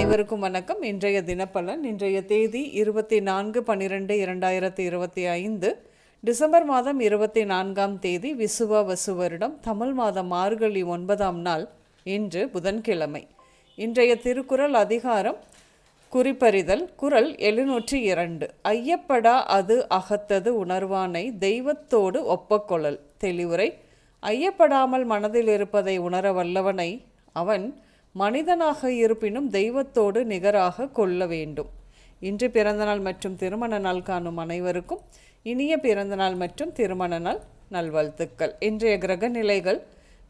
அனைவருக்கும் வணக்கம். இன்றைய தினப்பலன். இன்றைய தேதி 24/12/2025 டிசம்பர் மாதம் 24ஆம் தேதி விசுவவசு வருடம் தமிழ் மாதம் மார்கழி 9ஆம் நாள். இன்று புதன்கிழமை. இன்றைய திருக்குறள் அதிகாரம் குறிப்பறிதல். குறள் 702. ஐயப்படா அது அகத்தது உணர்வானை தெய்வத்தோடு ஒப்பக்கொள்ளல். தெளிவுரை. ஐயப்படாமல் மனதில் இருப்பதை உணர வல்லவனை அவன் மனிதனாக இருப்பினும் தெய்வத்தோடு நிகராக கொள்ள வேண்டும். இன்று பிறந்தநாள் மற்றும் திருமண நாள் காணும் அனைவருக்கும் இனிய பிறந்தநாள் மற்றும் திருமண நாள் நல்வாழ்த்துக்கள். இன்றைய கிரக நிலைகள்: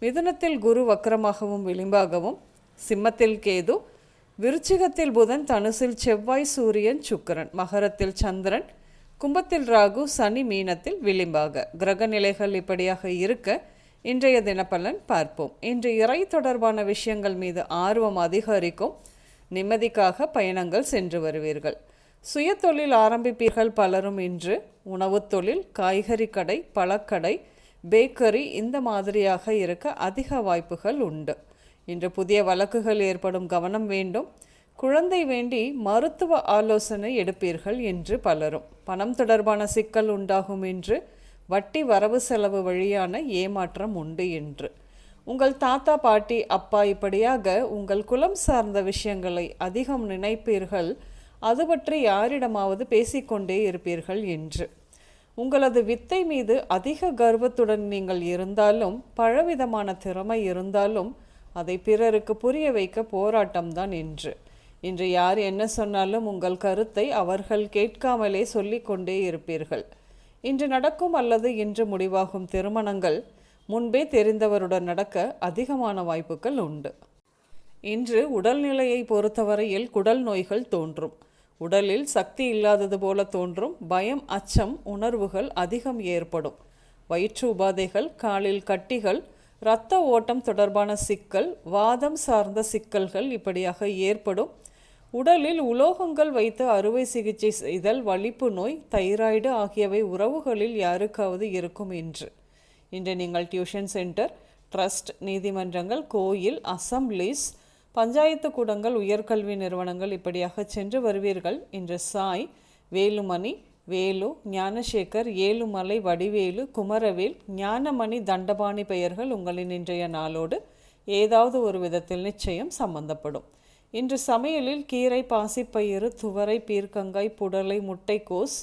மிதுனத்தில் குரு வக்ரமாகவும் விளிம்பாகவும், சிம்மத்தில் கேது, விருச்சிகத்தில் புதன், தனுசில் செவ்வாய், சூரியன், சுக்கிரன், மகரத்தில் சந்திரன், கும்பத்தில் ராகு, சனி, மீனத்தில் விளிம்பாக. கிரக நிலைகள் இப்படியாக இருக்க இன்றைய தினப்பலன் பார்ப்போம். இன்று இறை தொடர்பான விஷயங்கள் மீது ஆர்வம் அதிகரிக்கும். நிம்மதிக்காக பயணங்கள் சென்று வருவீர்கள். சுய தொழில் ஆரம்பிப்பீர்கள் பலரும். இன்று உணவு தொழில், காய்கறி கடை, பழக்கடை, பேக்கரி இந்த மாதிரியாக இருக்க அதிக வாய்ப்புகள் உண்டு. இன்று புதிய வழக்குகள் ஏற்படும், கவனம் வேண்டும். குழந்தை வேண்டி மருத்துவ ஆலோசனை எடுப்பீர்கள் என்று பலரும். பணம் தொடர்பான சிக்கல் உண்டாகும். இன்று வட்டி வரவு செலவு வழியான ஏமாற்றம் உண்டு. என்று உங்கள் தாத்தா பாட்டி அப்பா இப்படியாக உங்கள் குலம் சார்ந்த விஷயங்களை அதிகம் நினைப்பீர்கள். அது பற்றி யாரிடமாவது பேசிக்கொண்டே இருப்பீர்கள். என்று உங்களது வித்தை மீது அதிக கர்வத்துடன் நீங்கள் இருந்தாலும், பலவிதமான திறமை இருந்தாலும் அதை பிறருக்கு புரிய வைக்க போராட்டம்தான். இன்று யார் என்ன சொன்னாலும் உங்கள் கருத்தை அவர்கள் கேட்காமலே சொல்லிக்கொண்டே இருப்பீர்கள். இன்று நடக்கும் அல்லது இன்று முடிவாகும் திருமணங்கள் முன்பே தெரிந்தவருடன் நடக்க அதிகமான வாய்ப்புகள் உண்டு. இன்று உடல்நிலையை பொறுத்தவரையில் குடல் நோய்கள் தோன்றும். உடலில் சக்தி இல்லாதது போல தோன்றும். பயம், அச்சம் உணர்வுகள் அதிகம் ஏற்படும். வயிற்று உபாதைகள், காலில் கட்டிகள், இரத்த ஓட்டம் தொடர்பான சிக்கல், வாதம் சார்ந்த சிக்கல்கள் இப்படியாக ஏற்படும். உடலில் உலோகங்கள் வைத்து அறுவை சிகிச்சை செய்தல், வலிப்பு நோய், தைராய்டு ஆகியவை உறவுகளில் யாருக்காவது இருக்கும். இன்று நீங்கள் டியூஷன் சென்டர், ட்ரஸ்ட், நீதிமன்றங்கள், கோயில், அசம்பிளிஸ், பஞ்சாயத்து கூடங்கள், உயர்கல்வி நிறுவனங்கள் இப்படியாக சென்று வருவீர்கள். இன்று சாய், வேலுமணி, வேலு, ஞானசேகர், ஏழுமலை, வடிவேலு, குமரவேல், ஞானமணி, தண்டபாணி பெயர்கள் உங்களின் இன்றைய நாளோடு ஏதாவது ஒரு விதத்தில் நிச்சயம் சம்பந்தப்படும். இன்று சமையலில் கீரை, பாசிப்பயிறு, துவரை, பீர்க்கங்காய், புடலை, முட்டைக்கோஸ்,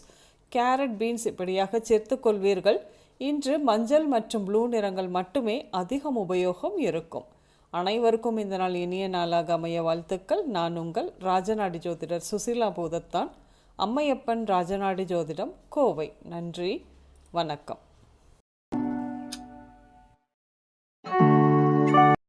கேரட், பீன்ஸ் இப்படியாக சேர்த்துக்கொள்வீர்கள். இன்று மஞ்சள் மற்றும் ப்ளூ நிறங்கள் மட்டுமே அதிகம் உபயோகம் இருக்கும். அனைவருக்கும் இந்த நாள் இனிய நாளாக அமைய வாழ்த்துக்கள். நான் உங்கள் ராஜநாடி ஜோதிடர் சுசிலா பூதத்தான், அம்மையப்பன் ராஜநாடி ஜோதிடம், கோவை. நன்றி, வணக்கம்.